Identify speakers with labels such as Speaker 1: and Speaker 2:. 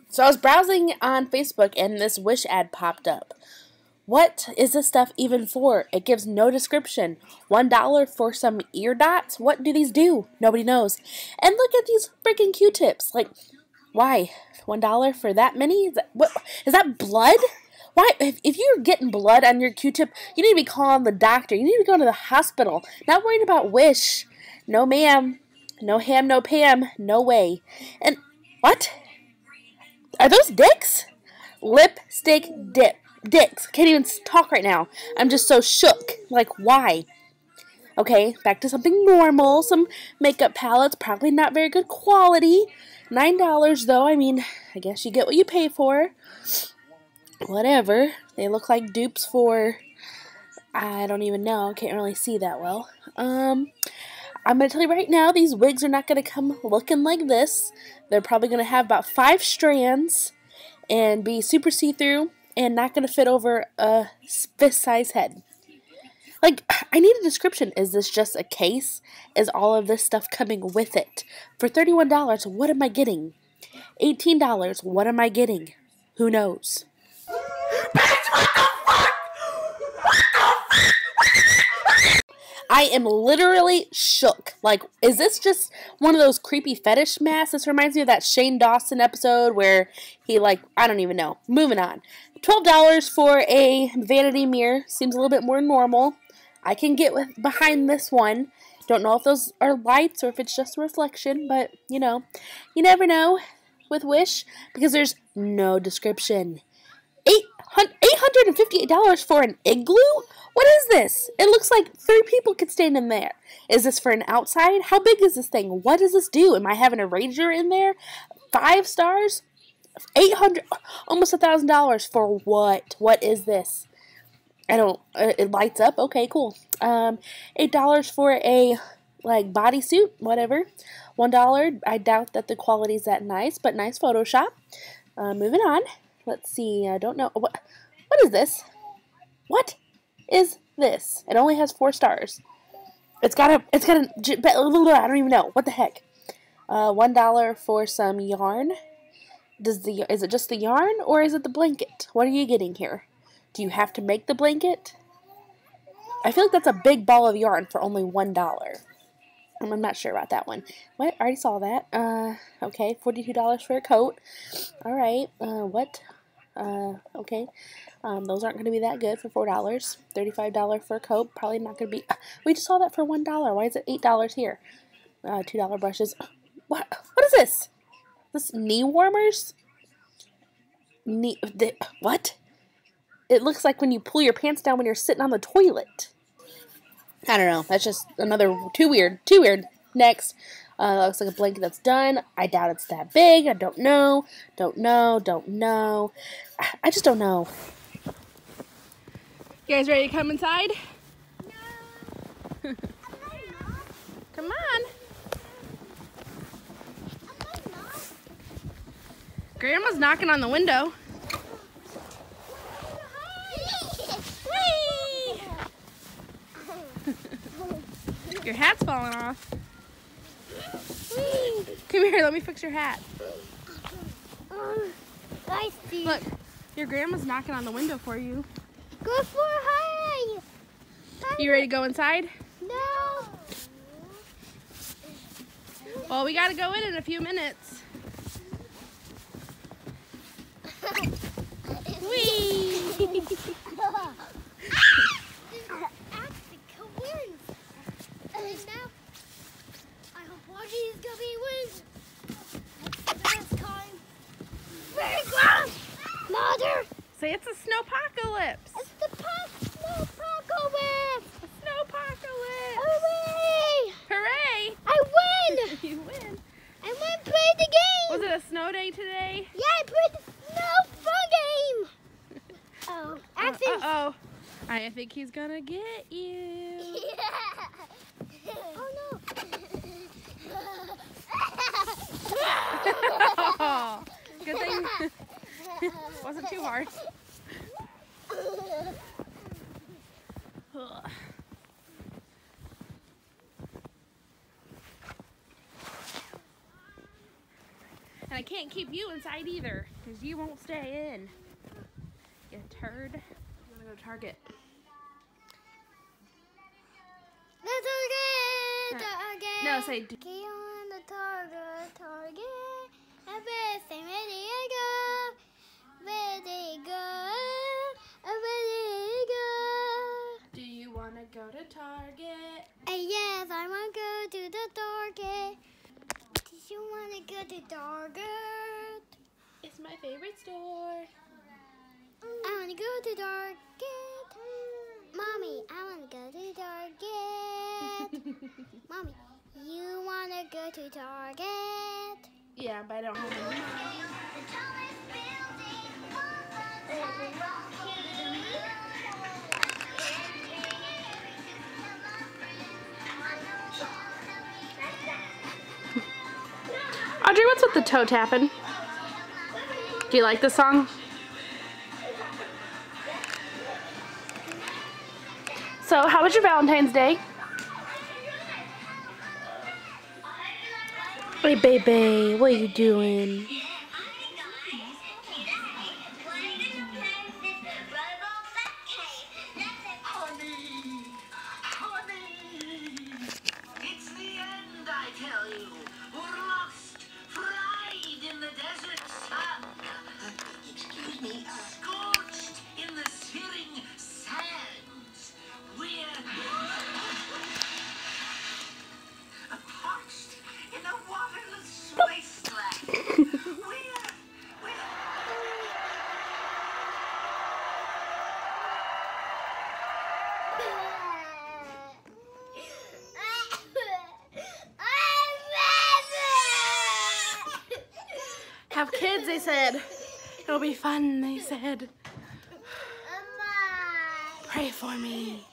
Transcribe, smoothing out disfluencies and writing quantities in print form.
Speaker 1: So I was browsing on Facebook and this Wish ad popped up. What is this stuff even for? It gives no description. $1 for some ear dots? What do these do? Nobody knows. And look at these freaking Q-tips. Like, why? $1 for that many? Is that blood? Why? If you're getting blood on your Q-tip, you need to be calling the doctor. You need to be going to the hospital. Not worrying about Wish. No ma'am. No ham, no Pam. No way. And what? Are those dicks? Lipstick dicks. Can't even talk right now. I'm just so shook. Like, why? Okay, back to something normal. Some makeup palettes. Probably not very good quality. $9 though. I mean, I guess you get what you pay for. Whatever. They look like dupes for... I don't even know. Can't really see that well. I'm going to tell you right now, these wigs are not going to come looking like this. They're probably going to have about 5 strands and be super see-through and not going to fit over a fist-sized head. Like, I need a description. Is this just a case? Is all of this stuff coming with it? For $31, what am I getting? $18, what am I getting? Who knows? I am literally shook. Like, is this just one of those creepy fetish masks? This reminds me of that Shane Dawson episode where he, like, I don't even know. Moving on. $12 for a vanity mirror. Seems a little bit more normal. I can get behind this one. Don't know if those are lights or if it's just a reflection, but, you know, you never know with Wish because there's no description. $858 for an igloo? What is this? It looks like 3 people could stand in there. Is this for an outside? How big is this thing? What does this do? Am I having a ranger in there? 5 stars? $800, almost $1,000 for what? What is this? I don't, it lights up. Okay, cool. $8 for a, like, bodysuit, whatever. $1, I doubt that the quality's that nice, but nice Photoshop. Moving on. Let's see, I don't know, what is this? What is this? It only has 4 stars. It's got a, I don't even know, what the heck? $1 for some yarn. Is it just the yarn, or is it the blanket? What are you getting here? Do you have to make the blanket? I feel like that's a big ball of yarn for only $1. I'm not sure about that one. What? I already saw that. Okay, $42 for a coat. Alright, what? Okay. Those aren't going to be that good for $4. $35 for a coat. Probably not going to be... we just saw that for $1. Why is it $8 here? $2 brushes. What is this? This knee warmers? What? It looks like when you pull your pants down when you're sitting on the toilet. I don't know. That's just another... Too weird. Too weird. Next. Looks like a blanket that's done. I doubt it's that big. I don't know. Don't know. I just don't know. You guys ready to come inside? No. Come on. Grandma's knocking on the window. Whee! Your hat's falling off. Whee! Come here, let me fix your hat.
Speaker 2: I see.
Speaker 1: Look, your grandma's knocking on the window for you.
Speaker 2: Go for hi.
Speaker 1: You ready to go inside?
Speaker 2: No.
Speaker 1: Well, we gotta go in a few minutes. Whee!
Speaker 2: Mother!
Speaker 1: Say it's a snowpocalypse.
Speaker 2: It's the snowpocalypse!
Speaker 1: Snowpocalypse!
Speaker 2: Hooray!
Speaker 1: Hooray!
Speaker 2: I win!
Speaker 1: You win.
Speaker 2: I went and played the game!
Speaker 1: Was it a snow day today?
Speaker 2: Yeah, I played the snow fun game! Oh,
Speaker 1: uh-oh. I think he's gonna get you.
Speaker 2: Yeah. Oh no!
Speaker 1: Oh, good thing wasn't too hard. And I can't keep you inside either, because you won't stay in. You turd. I'm gonna go to Target.
Speaker 2: Target.
Speaker 1: No, say.
Speaker 2: Get on the Target. Everything ready to go. Ready to go. Ready to go.
Speaker 1: Do you want to go to Target?
Speaker 2: Yes, I want to go to the Target. Do you want to go to Target?
Speaker 1: It's my favorite store.
Speaker 2: I want to go to Target. Mommy, I want to go to Target. Mommy, you want to go to Target?
Speaker 1: Yeah, but I don't have any. Audrey, what's with the toe tapping? Do you like the song? So, how was your Valentine's Day? Hey, baby, what are you doing?
Speaker 3: It's the end, I tell you. We're lost, fried in the desert sun. Excuse me, scorched in the searing sands. We're parched in a waterless wasteland.
Speaker 1: Have kids, they said. It'll be fun, they said. Pray for me.